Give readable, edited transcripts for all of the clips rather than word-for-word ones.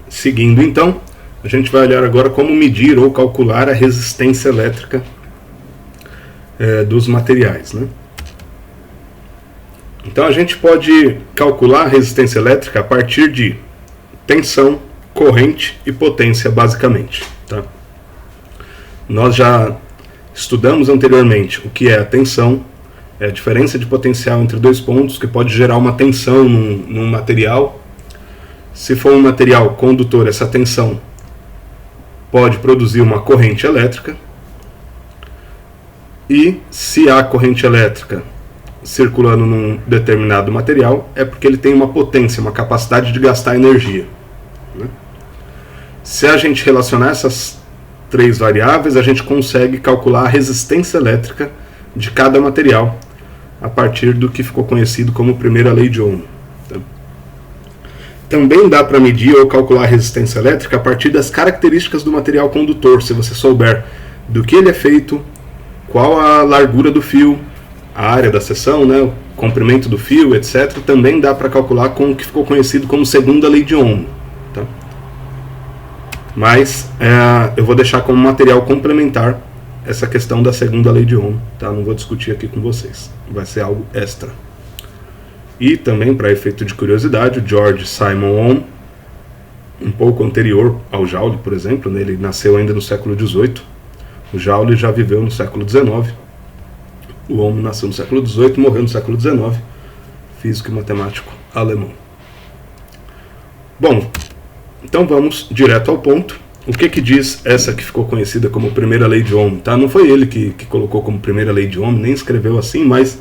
Seguindo então, a gente vai olhar agora como medir ou calcular a resistência elétrica dos materiais, né? Então a gente pode calcular a resistência elétrica a partir de tensão, corrente e potência, basicamente, tá? Nós já estudamos anteriormente o que é a tensão, é a diferença de potencial entre dois pontos que pode gerar uma tensão num material. Se for um material condutor, essa tensão pode produzir uma corrente elétrica. E se há corrente elétrica circulando num determinado material, é porque ele tem uma potência, uma capacidade de gastar energia, né? Se a gente relacionar essas três variáveis, a gente consegue calcular a resistência elétrica de cada material a partir do que ficou conhecido como primeira lei de Ohm. Também dá para medir ou calcular a resistência elétrica a partir das características do material condutor, se você souber do que ele é feito, qual a largura do fio, a área da seção, né, o comprimento do fio, etc. Também dá para calcular com o que ficou conhecido como segunda lei de Ohm. Tá? Mas eu vou deixar como material complementar essa questão da segunda lei de Ohm. Tá? Não vou discutir aqui com vocês. Vai ser algo extra. E também, para efeito de curiosidade, o George Simon Ohm, um pouco anterior ao Joule, por exemplo, né, ele nasceu ainda no século XVIII. O Joule já viveu no século XIX. O Ohm nasceu no século XVIII e morreu no século XIX. Físico e matemático alemão. Bom, então vamos direto ao ponto. O que diz essa que ficou conhecida como primeira lei de Ohm? Tá? Não foi ele que colocou como primeira lei de Ohm, nem escreveu assim, mas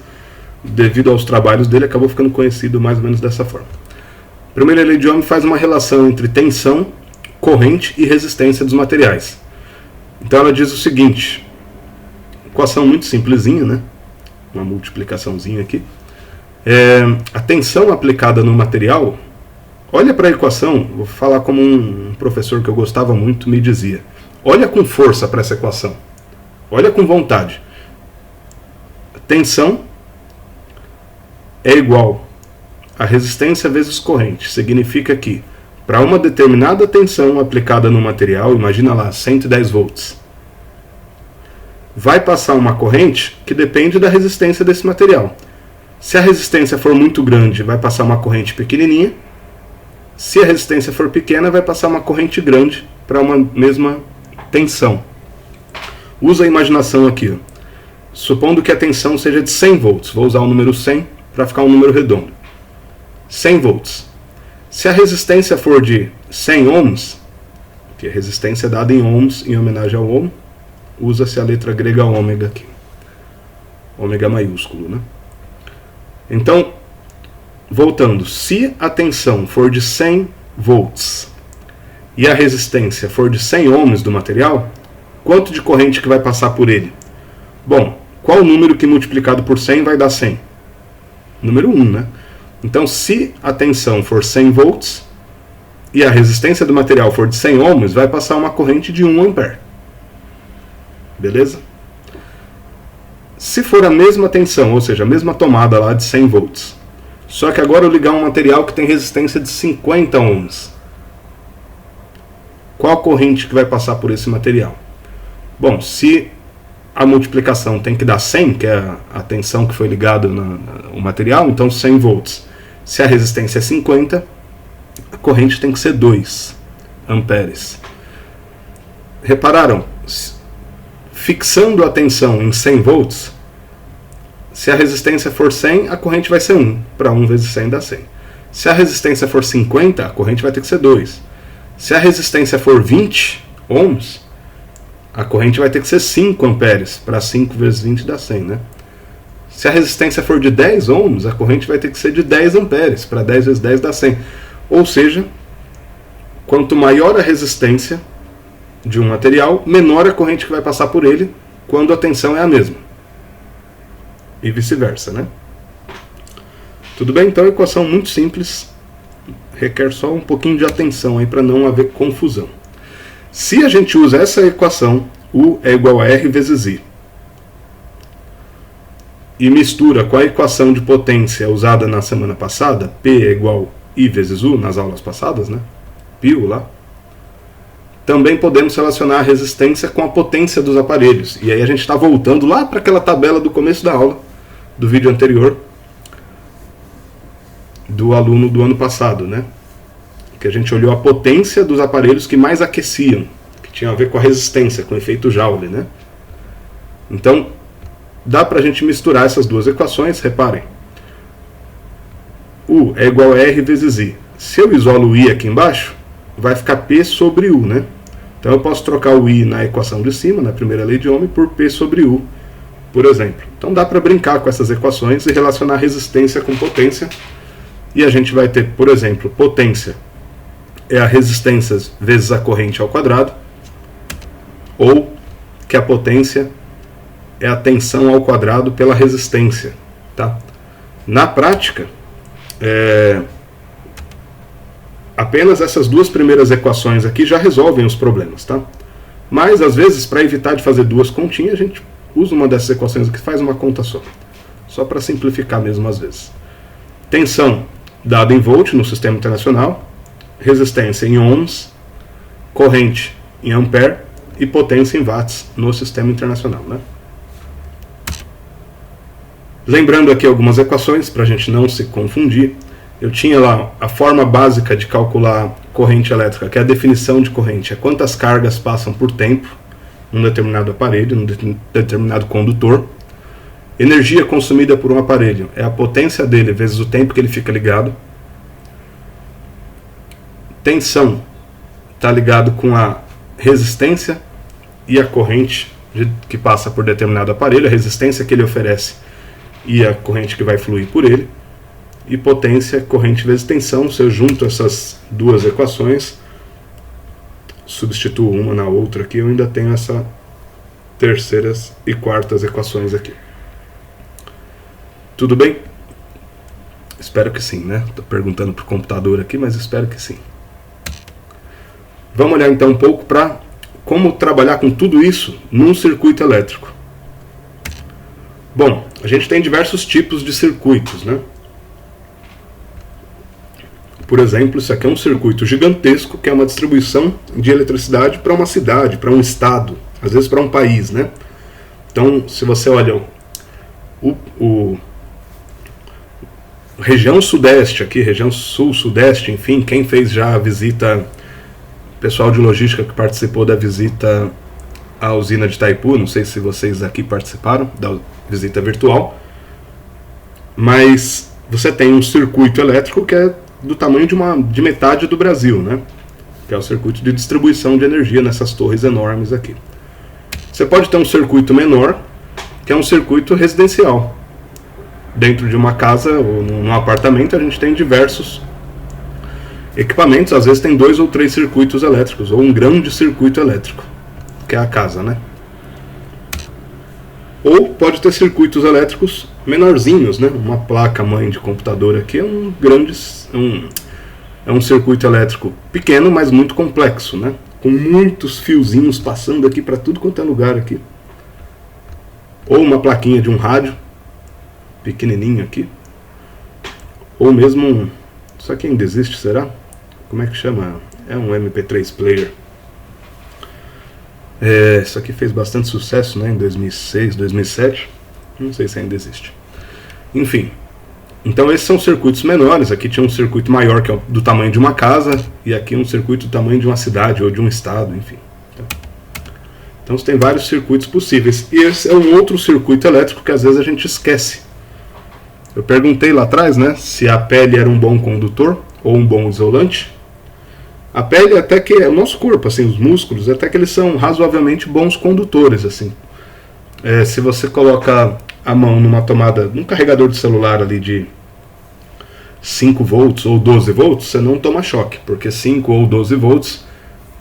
devido aos trabalhos dele acabou ficando conhecido mais ou menos dessa forma. A primeira lei de Ohm faz uma relação entre tensão, corrente e resistência dos materiais. Então ela diz o seguinte, equação muito simplesinha, né? Uma multiplicaçãozinha aqui. A tensão aplicada no material, olha para a equação, vou falar como um professor que eu gostava muito me dizia, olha com força para essa equação, olha com vontade. A tensão é igual a resistência vezes corrente, significa que para uma determinada tensão aplicada no material, imagina lá, 110 volts, vai passar uma corrente que depende da resistência desse material. Se a resistência for muito grande, vai passar uma corrente pequenininha. Se a resistência for pequena, vai passar uma corrente grande para uma mesma tensão. Usa a imaginação aqui. Ó. Supondo que a tensão seja de 100 volts. Vou usar o número 100 para ficar um número redondo. 100 volts. Se a resistência for de 100 ohms, que a resistência é dada em ohms em homenagem ao ohm, usa-se a letra grega ômega aqui. Ômega maiúsculo, né? Então, voltando, se a tensão for de 100 volts e a resistência for de 100 ohms do material, quanto de corrente que vai passar por ele? Bom, qual o número que multiplicado por 100 vai dar 100? Número 1, né? Então, se a tensão for 100 volts e a resistência do material for de 100 ohms, vai passar uma corrente de 1 ampere. Beleza? Se for a mesma tensão, ou seja, a mesma tomada lá de 100 volts, só que agora eu ligar um material que tem resistência de 50 ohms, qual a corrente que vai passar por esse material? Bom, se a multiplicação tem que dar 100, que é a tensão que foi ligada no material, então 100 volts. Se a resistência é 50, a corrente tem que ser 2 amperes. Repararam? Fixando a tensão em 100 volts, se a resistência for 100, a corrente vai ser 1. Para 1 vezes 100 dá 100. Se a resistência for 50, a corrente vai ter que ser 2. Se a resistência for 20 ohms, a corrente vai ter que ser 5 amperes. Para 5 vezes 20 dá 100, né? Se a resistência for de 10 ohms, a corrente vai ter que ser de 10 amperes. Para 10 vezes 10 dá 100. Ou seja, quanto maior a resistência de um material, menor a corrente que vai passar por ele quando a tensão é a mesma. E vice-versa, né? Tudo bem? Então, a equação muito simples, requer só um pouquinho de atenção aí para não haver confusão. Se a gente usa essa equação, U é igual a R vezes I, e mistura com a equação de potência usada na semana passada, P é igual a I vezes U, nas aulas passadas, né? Π lá, também podemos relacionar a resistência com a potência dos aparelhos. E aí a gente está voltando lá para aquela tabela do começo da aula, do vídeo anterior, do aluno do ano passado, né? Que a gente olhou a potência dos aparelhos que mais aqueciam, que tinha a ver com a resistência, com o efeito Joule, né? Então, dá para a gente misturar essas duas equações, reparem. U é igual a R vezes I. Se eu isolo o I aqui embaixo, vai ficar P sobre U, né? Então eu posso trocar o I na equação de cima, na primeira lei de Ohm, por P sobre U, por exemplo. Então dá para brincar com essas equações e relacionar resistência com potência. E a gente vai ter, por exemplo, potência é a resistência vezes a corrente ao quadrado, ou que a potência é a tensão ao quadrado pela resistência. Tá? Na prática, apenas essas duas primeiras equações aqui já resolvem os problemas. Tá? Mas, às vezes, para evitar de fazer duas continhas, a gente usa uma dessas equações aqui e faz uma conta só para simplificar mesmo às vezes. Tensão dada em volt no sistema internacional, resistência em ohms, corrente em ampere e potência em watts no sistema internacional. Né? Lembrando aqui algumas equações para a gente não se confundir. Eu tinha lá a forma básica de calcular corrente elétrica, que é a definição de corrente, é quantas cargas passam por tempo num determinado aparelho, num determinado condutor. Energia consumida por um aparelho é a potência dele vezes o tempo que ele fica ligado. Tensão está ligado com a resistência e a corrente que passa por determinado aparelho, a resistência que ele oferece e a corrente que vai fluir por ele. E potência, corrente vezes tensão. Se eu junto essas duas equações, substituo uma na outra aqui, eu ainda tenho essa terceiras e quartas equações aqui. Tudo bem? Espero que sim, né? Estou perguntando para o computador aqui, mas espero que sim. Vamos olhar então um pouco para como trabalhar com tudo isso num circuito elétrico. Bom, a gente tem diversos tipos de circuitos, né? Por exemplo, isso aqui é um circuito gigantesco que é uma distribuição de eletricidade para uma cidade, para um estado, às vezes para um país, né? Então, se você olha região sudeste aqui, região sul-sudeste, enfim, quem fez já a visita, pessoal de logística que participou da visita à usina de Itaipu, não sei se vocês aqui participaram da visita virtual, mas você tem um circuito elétrico que é do tamanho de metade do Brasil, né? Que é o circuito de distribuição de energia nessas torres enormes aqui. Você pode ter um circuito menor, que é um circuito residencial. Dentro de uma casa ou num apartamento a gente tem diversos equipamentos, às vezes tem 2 ou 3 circuitos elétricos, ou um grande circuito elétrico, que é a casa, né? Ou pode ter circuitos elétricos menorzinhos, né? Uma placa-mãe de computador aqui é um circuito elétrico pequeno, mas muito complexo, né? Com muitos fiozinhos passando aqui para tudo quanto é lugar aqui. Ou uma plaquinha de um rádio, pequenininho aqui. Ou mesmo isso aqui ainda existe, será? Como é que chama? É um MP3 player. Isso aqui fez bastante sucesso, né, em 2006, 2007. Não sei se ainda existe. Enfim, então esses são circuitos menores. Aqui tinha um circuito maior que é do tamanho de uma casa, e aqui um circuito do tamanho de uma cidade ou de um estado, enfim. Então você tem vários circuitos possíveis. E esse é um outro circuito elétrico que às vezes a gente esquece. Eu perguntei lá atrás, né, se a pele era um bom condutor ou um bom isolante. A pele até que é o nosso corpo, assim, os músculos, até que eles são razoavelmente bons condutores, assim. Se você coloca a mão numa tomada, num carregador de celular ali de 5 volts ou 12 volts, você não toma choque, porque 5 ou 12 volts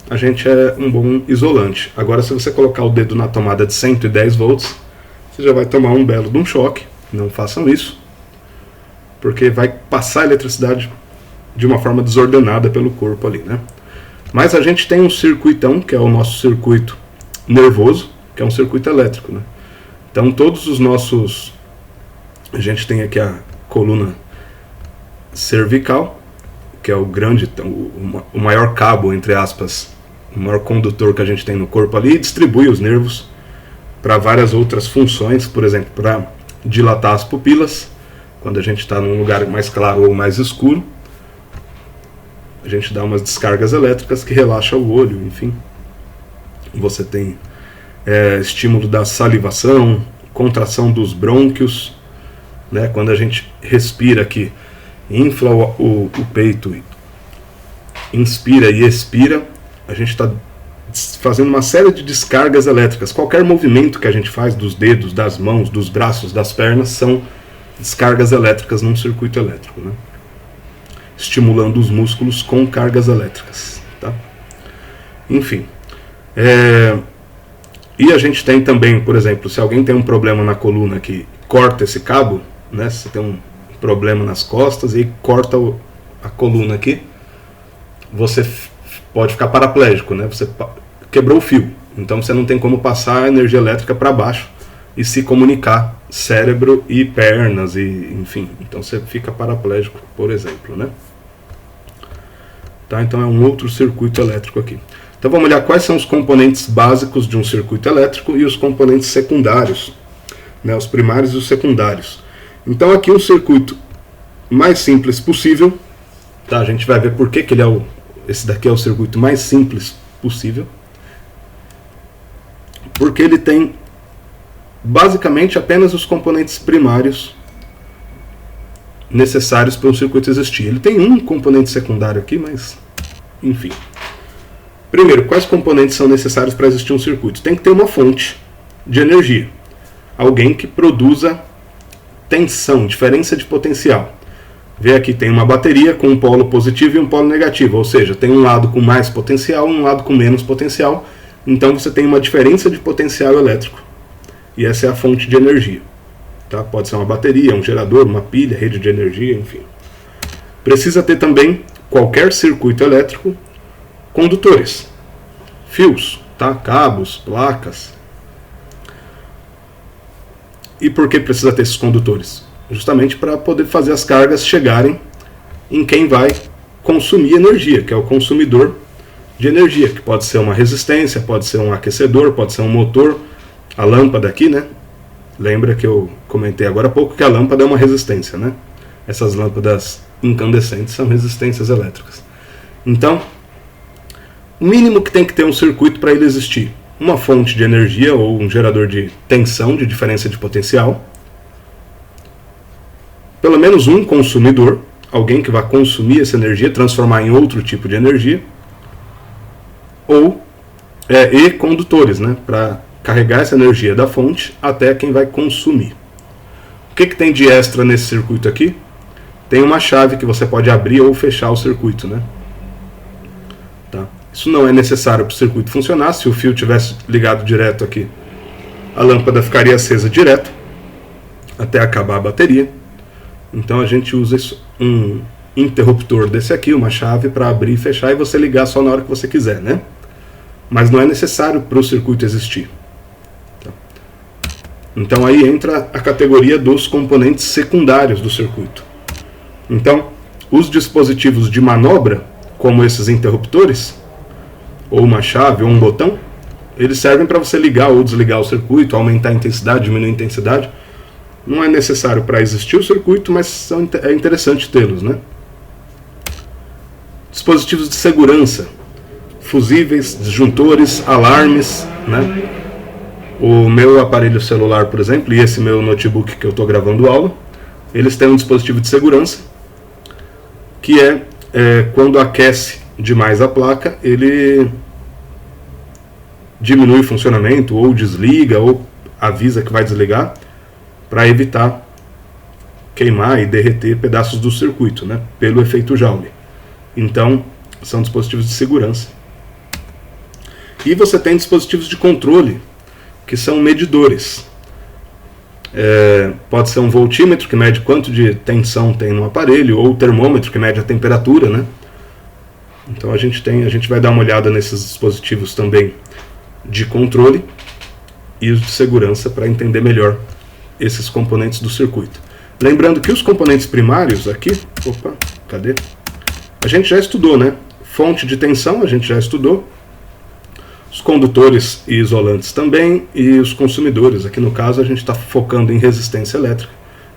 a gente é um bom isolante. Agora, se você colocar o dedo na tomada de 110 volts, você já vai tomar um belo de um choque. Não façam isso, porque vai passar a eletricidade de uma forma desordenada pelo corpo ali, né? Mas a gente tem um circuitão, que é o nosso circuito nervoso, que é um circuito elétrico, né? Então todos os nossos... A gente tem aqui a coluna cervical, que é o grande, o maior cabo, entre aspas, o maior condutor que a gente tem no corpo ali, e distribui os nervos para várias outras funções, por exemplo, para dilatar as pupilas, quando a gente está num lugar mais claro ou mais escuro, a gente dá umas descargas elétricas que relaxam o olho, enfim. Você tem estímulo da salivação, contração dos brônquios, né? Quando a gente respira aqui, infla o peito, inspira e expira, a gente está fazendo uma série de descargas elétricas. Qualquer movimento que a gente faz dos dedos, das mãos, dos braços, das pernas, são descargas elétricas num circuito elétrico, né? Estimulando os músculos com cargas elétricas, tá? Enfim. E a gente tem também, por exemplo, se alguém tem um problema na coluna que corta esse cabo, né? Se tem um problema nas costas e corta a coluna aqui, você pode ficar paraplégico, né? Você quebrou o fio, então você não tem como passar a energia elétrica para baixo e se comunicar cérebro e pernas, e enfim, então você fica paraplégico, por exemplo, né? Tá, então é um outro circuito elétrico aqui. Então vamos olhar quais são os componentes básicos de um circuito elétrico e os componentes secundários, né, os primários e os secundários. Então aqui um circuito mais simples possível, tá? A gente vai ver por que ele é esse daqui é o circuito mais simples possível, porque ele tem basicamente apenas os componentes primários necessários para um circuito existir. Ele tem um componente secundário aqui, mas enfim. Primeiro, quais componentes são necessários para existir um circuito? Tem que ter uma fonte de energia, alguém que produza tensão, diferença de potencial. Vê aqui, tem uma bateria com um polo positivo e um polo negativo, ou seja, tem um lado com mais potencial e um lado com menos potencial, então você tem uma diferença de potencial elétrico, e essa é a fonte de energia. Tá? Pode ser uma bateria, um gerador, uma pilha, rede de energia, enfim. Precisa ter também, qualquer circuito elétrico, condutores, fios, tá? Cabos, placas. E por que precisa ter esses condutores? Justamente para poder fazer as cargas chegarem em quem vai consumir energia, que é o consumidor de energia, que pode ser uma resistência, pode ser um aquecedor, pode ser um motor, a lâmpada aqui, né? Lembra que eu comentei agora há pouco que a lâmpada é uma resistência, né? Essas lâmpadas incandescentes são resistências elétricas. Então, o mínimo que tem que ter um circuito para ele existir: uma fonte de energia ou um gerador de tensão, de diferença de potencial, pelo menos um consumidor, alguém que vai consumir essa energia, transformar em outro tipo de energia, e condutores, né, para carregar essa energia da fonte até quem vai consumir. O que tem de extra nesse circuito aqui? Tem uma chave que você pode abrir ou fechar o circuito, né? Tá. Isso não é necessário para o circuito funcionar. Se o fio tivesse ligado direto aqui, a lâmpada ficaria acesa direto até acabar a bateria. Então a gente usa um interruptor desse aqui, uma chave, para abrir e fechar e você ligar só na hora que você quiser, né? Mas não é necessário para o circuito existir. Tá? Então aí entra a categoria dos componentes secundários do circuito. Então, os dispositivos de manobra, como esses interruptores, ou uma chave ou um botão, eles servem para você ligar ou desligar o circuito, aumentar a intensidade, diminuir a intensidade. Não é necessário para existir o circuito, mas é interessante tê-los, né? Dispositivos de segurança, fusíveis, disjuntores, alarmes, né? O meu aparelho celular, por exemplo, e esse meu notebook que eu estou gravando aula, eles têm um dispositivo de segurança, que quando aquece demais a placa, ele diminui o funcionamento, ou desliga, ou avisa que vai desligar, para evitar queimar e derreter pedaços do circuito, né, pelo efeito Joule. Então, são dispositivos de segurança. E você tem dispositivos de controle, que são medidores. Pode ser um voltímetro, que mede quanto de tensão tem no aparelho, ou termômetro, que mede a temperatura, né? Então a gente vai dar uma olhada nesses dispositivos também de controle e os de segurança para entender melhor esses componentes do circuito. Lembrando que os componentes primários aqui, cadê? A gente já estudou, né? Fonte de tensão a gente já estudou, Os condutores e isolantes também, e os consumidores. Aqui no caso a gente está focando em resistência elétrica.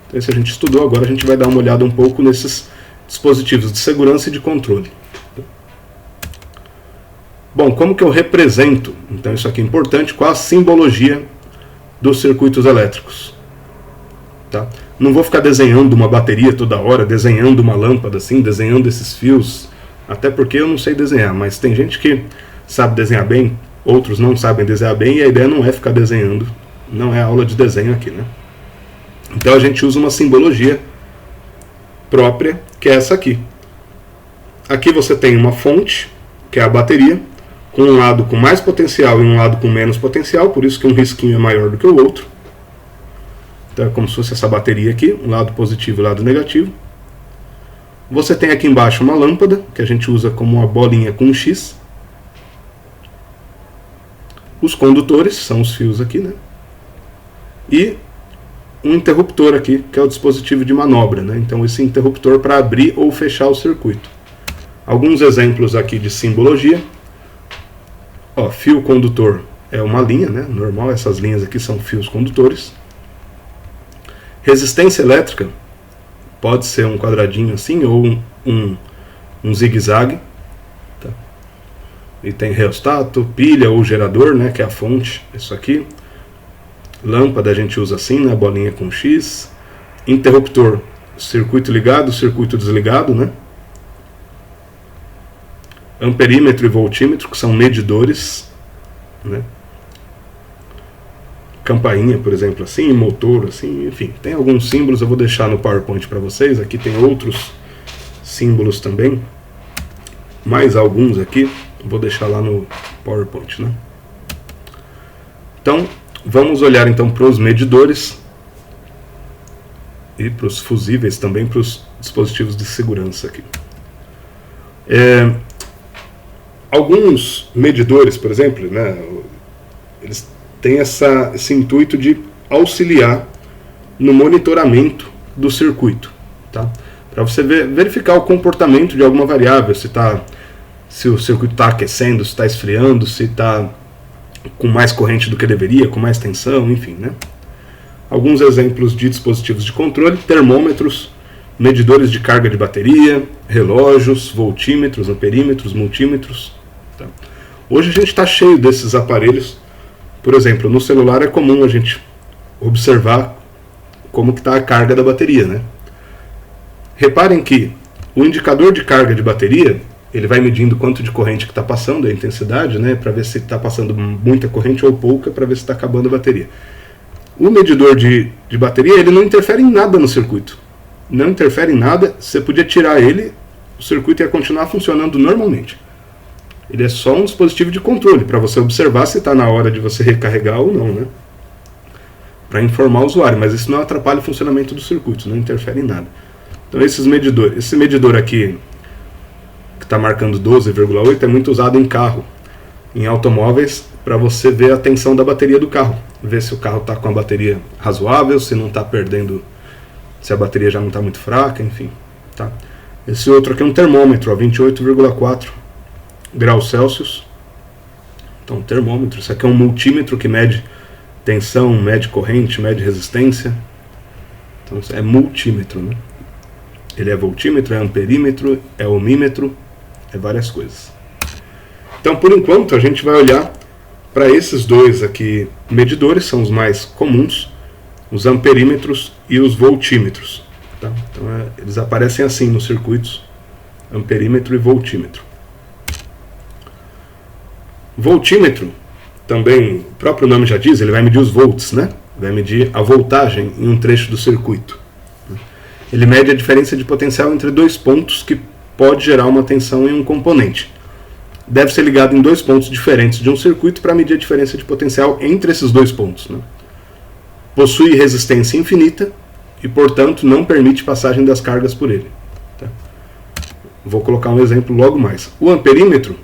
Então esse a gente estudou, agora a gente vai dar uma olhada um pouco nesses dispositivos de segurança e de controle. Bom, como que eu represento? Então isso aqui é importante, qual a simbologia dos circuitos elétricos? Tá? Não vou ficar desenhando uma bateria toda hora, desenhando uma lâmpada assim, desenhando esses fios, até porque eu não sei desenhar, mas tem gente que sabe desenhar bem, outros não sabem desenhar bem, e a ideia não é ficar desenhando, não é aula de desenho aqui, né? Então a gente usa uma simbologia própria, que é essa aqui. Aqui você tem uma fonte, que é a bateria, com um lado com mais potencial e um lado com menos potencial, por isso que um risquinho é maior do que o outro. Então é como se fosse essa bateria aqui, um lado positivo e um lado negativo. Você tem aqui embaixo uma lâmpada, que a gente usa como uma bolinha com um X. Os condutores, são os fios aqui, né? E um interruptor aqui, que é o dispositivo de manobra, né? Então esse interruptor para abrir ou fechar o circuito. Alguns exemplos aqui de simbologia. Ó, fio condutor é uma linha, né? Normal, essas linhas aqui são fios condutores. Resistência elétrica pode ser um quadradinho assim ou um zigue-zague. Tá? E tem reostato, pilha ou gerador, né? Que é a fonte, isso aqui. Lâmpada a gente usa assim, né? Bolinha com X. Interruptor, circuito ligado, circuito desligado, né? Amperímetro e voltímetro, que são medidores, né? Campainha, por exemplo, assim, motor, assim, enfim, tem alguns símbolos, eu vou deixar no PowerPoint para vocês. Aqui tem outros símbolos também, mais alguns aqui, vou deixar lá no PowerPoint, né? Então, vamos olhar então para os medidores e para os fusíveis também, para os dispositivos de segurança aqui. Alguns medidores, por exemplo, né, eles têm esse intuito de auxiliar no monitoramento do circuito, tá? Para você verificar o comportamento de alguma variável, se o circuito está aquecendo, se está esfriando, se está com mais corrente do que deveria, com mais tensão, enfim, né? Alguns exemplos de dispositivos de controle: termômetros, medidores de carga de bateria, relógios, voltímetros, amperímetros, multímetros. Tá? Hoje a gente está cheio desses aparelhos. Por exemplo, no celular é comum a gente observar como que está a carga da bateria, né? Reparem que o indicador de carga de bateria, ele vai medindo quanto de corrente que está passando, a intensidade, né, para ver se está passando muita corrente ou pouca, para ver se está acabando a bateria. O medidor de bateria, ele não interfere em nada no circuito. Não interfere em nada, você podia tirar ele, o circuito ia continuar funcionando normalmente. Ele é só um dispositivo de controle, para você observar se está na hora de você recarregar ou não, né? Para informar o usuário, mas isso não atrapalha o funcionamento do circuito, não interfere em nada. Então esses medidores, esse medidor aqui, que está marcando 12,8, é muito usado em carro, em automóveis, para você ver a tensão da bateria do carro. Ver se o carro está com a bateria razoável, se não está perdendo, se a bateria já não está muito fraca, enfim. Tá? Esse outro aqui é um termômetro, 28,4 graus Celsius. Então, termômetro. Isso aqui é um multímetro que mede tensão, mede corrente, mede resistência. Então, é multímetro, né? Ele é voltímetro, é amperímetro, é ohmímetro, é várias coisas. Então, por enquanto, a gente vai olhar para esses dois aqui medidores, são os mais comuns, os amperímetros e os voltímetros. Tá? Então, eles aparecem assim nos circuitos, amperímetro e voltímetro. Voltímetro, também, o próprio nome já diz, ele vai medir os volts, né? Vai medir a voltagem em um trecho do circuito. Ele mede a diferença de potencial entre dois pontos que pode gerar uma tensão em um componente. Deve ser ligado em dois pontos diferentes de um circuito para medir a diferença de potencial entre esses dois pontos. Né? Possui resistência infinita e, portanto, não permite passagem das cargas por ele. Tá? Vou colocar um exemplo logo mais. O amperímetro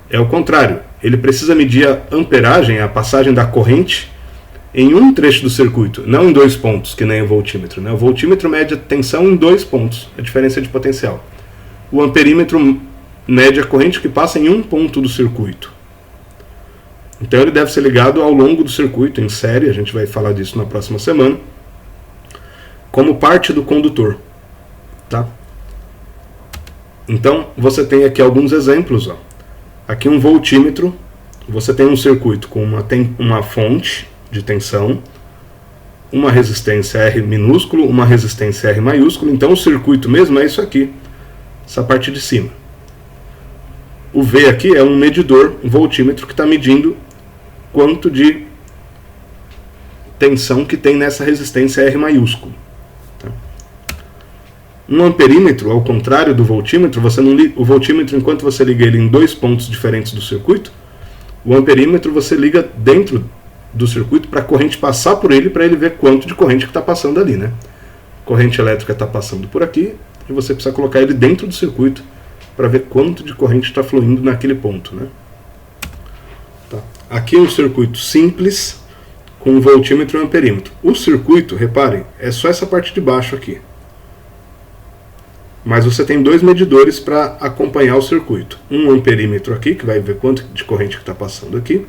é o contrário. Ele precisa medir a amperagem, a passagem da corrente, em um trecho do circuito, não em dois pontos, que nem o voltímetro. Né? O voltímetro mede a tensão em dois pontos, a diferença de potencial. O amperímetro mede a corrente que passa em um ponto do circuito. Então ele deve ser ligado ao longo do circuito, em série, a gente vai falar disso na próxima semana, como parte do condutor. Tá? Então você tem aqui alguns exemplos. Ó. Aqui um voltímetro, você tem um circuito com uma fonte de tensão, uma resistência R minúsculo, uma resistência R maiúsculo, então o circuito mesmo é isso aqui, essa parte de cima. O V aqui é um medidor, um voltímetro que está medindo quanto de tensão que tem nessa resistência R maiúsculo. Tá? Um amperímetro, ao contrário do voltímetro, o voltímetro, enquanto você liga ele em dois pontos diferentes do circuito, o amperímetro você liga dentro do circuito para a corrente passar por ele, para ele ver quanto de corrente que está passando ali. Né? Corrente elétrica está passando por aqui, e você precisa colocar ele dentro do circuito para ver quanto de corrente está fluindo naquele ponto. Né? Tá. Aqui é um circuito simples, com um voltímetro e um amperímetro. O circuito, reparem, é só essa parte de baixo aqui. Mas você tem dois medidores para acompanhar o circuito. Um amperímetro aqui, que vai ver quanto de corrente que está passando aqui,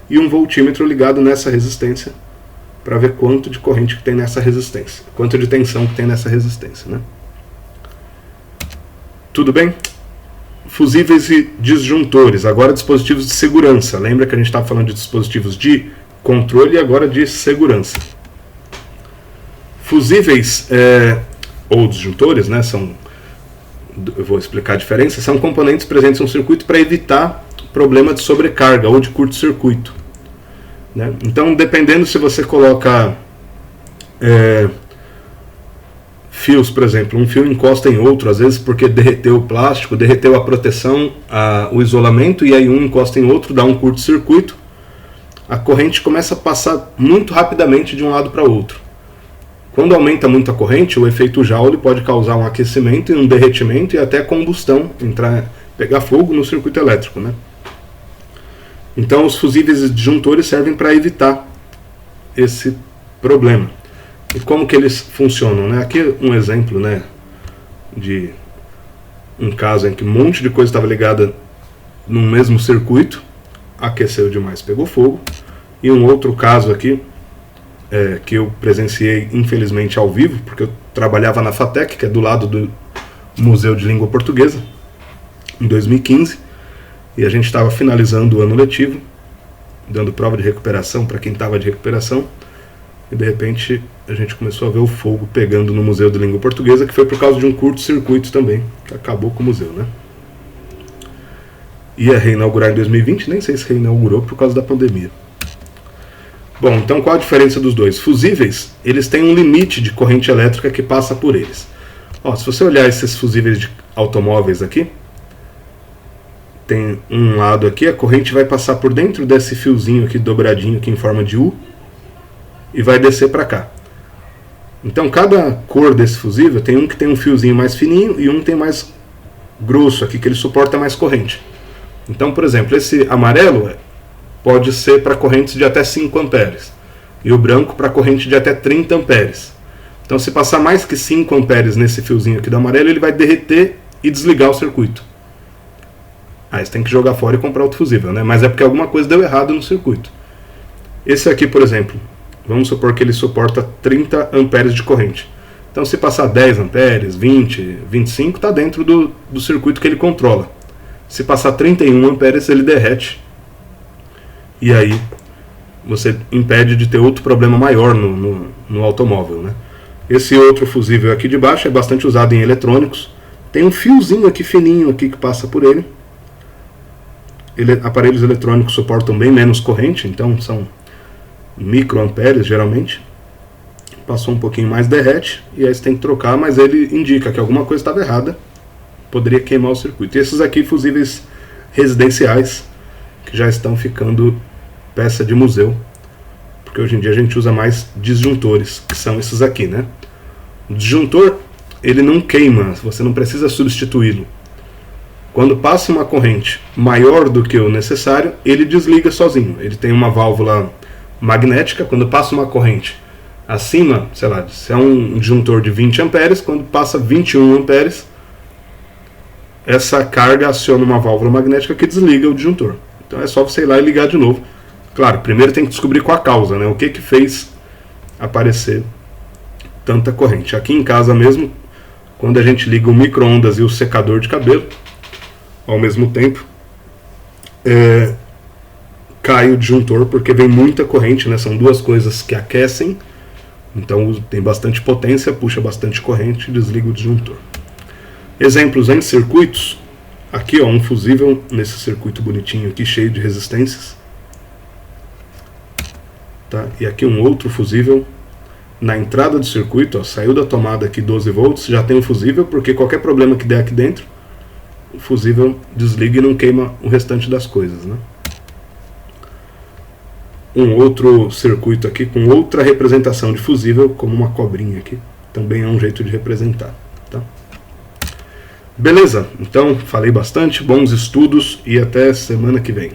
e um voltímetro ligado nessa resistência, para ver quanto de corrente que tem nessa resistência, quanto de tensão que tem nessa resistência. Né? Tudo bem? Fusíveis e disjuntores, agora dispositivos de segurança. Lembra que a gente estava falando de dispositivos de controle e agora de segurança. Fusíveis ou disjuntores, né, eu vou explicar a diferença, são componentes presentes no circuito para evitar problema de sobrecarga ou de curto-circuito. Né? Então, dependendo se você coloca fios, por exemplo, um fio encosta em outro, às vezes porque derreteu o plástico, derreteu a proteção, o isolamento, e aí um encosta em outro, dá um curto-circuito, a corrente começa a passar muito rapidamente de um lado para outro. Quando aumenta muito a corrente, o efeito Joule pode causar um aquecimento e um derretimento e até combustão, pegar fogo no circuito elétrico. Né? Então os fusíveis e disjuntores servem para evitar esse problema. E como que eles funcionam? Né? Aqui um exemplo, né, de um caso em que um monte de coisa estava ligada num mesmo circuito, aqueceu demais, pegou fogo. E um outro caso aqui, que eu presenciei infelizmente ao vivo, porque eu trabalhava na FATEC, que é do lado do Museu de Língua Portuguesa, em 2015, e a gente estava finalizando o ano letivo, dando prova de recuperação para quem estava de recuperação, e de repente a gente começou a ver o fogo pegando no Museu de Língua Portuguesa, que foi por causa de um curto-circuito também, que acabou com o museu. Né? Ia reinaugurar em 2020, nem sei se reinaugurou por causa da pandemia. Bom, então qual a diferença dos dois? Fusíveis, eles têm um limite de corrente elétrica que passa por eles. Ó, se você olhar esses fusíveis de automóveis aqui, tem um lado aqui, a corrente vai passar por dentro desse fiozinho aqui dobradinho aqui em forma de U e vai descer para cá. Então cada cor desse fusível tem um que tem um fiozinho mais fininho e um que tem mais grosso aqui, que ele suporta mais corrente. Então, por exemplo, esse amarelo pode ser para correntes de até 5 amperes e o branco para corrente de até 30 amperes. Então, se passar mais que 5 amperes nesse fiozinho aqui do amarelo, ele vai derreter e desligar o circuito. Aí você tem que jogar fora e comprar outro fusível, né? Mas é porque alguma coisa deu errado no circuito. Esse aqui, por exemplo, vamos supor que ele suporta 30 amperes de corrente. Então, se passar 10 amperes, 20, 25, está dentro do circuito que ele controla. Se passar 31 amperes, ele derrete. E aí você impede de ter outro problema maior no automóvel. Né? Esse outro fusível aqui de baixo é bastante usado em eletrônicos. Tem um fiozinho aqui fininho aqui que passa por ele. Aparelhos eletrônicos suportam bem menos corrente, então são microamperes geralmente. Passou um pouquinho mais, derrete, e aí você tem que trocar, mas ele indica que alguma coisa estava errada, poderia queimar o circuito. E esses aqui, fusíveis residenciais, que já estão ficando peça de museu, porque hoje em dia a gente usa mais disjuntores, que são esses aqui, né? O disjuntor, ele não queima, você não precisa substituí-lo. Quando passa uma corrente maior do que o necessário, ele desliga sozinho. Ele tem uma válvula magnética, quando passa uma corrente acima, sei lá, se é um disjuntor de 20 amperes, quando passa 21 amperes, essa carga aciona uma válvula magnética que desliga o disjuntor. Então é só você ir lá e ligar de novo. Claro, primeiro tem que descobrir qual a causa, né? O que fez aparecer tanta corrente. Aqui em casa mesmo, quando a gente liga o micro-ondas e o secador de cabelo ao mesmo tempo, cai o disjuntor porque vem muita corrente, né? São duas coisas que aquecem, então tem bastante potência, puxa bastante corrente e desliga o disjuntor. Exemplos em circuitos, aqui ó, um fusível nesse circuito bonitinho aqui, cheio de resistências, tá? E aqui um outro fusível na entrada do circuito, ó, saiu da tomada aqui 12 volts, já tem um fusível, porque qualquer problema que der aqui dentro, o fusível desliga e não queima o restante das coisas, né? Um outro circuito aqui com outra representação de fusível, como uma cobrinha aqui, também é um jeito de representar, tá? Beleza, então falei bastante, bons estudos e até semana que vem.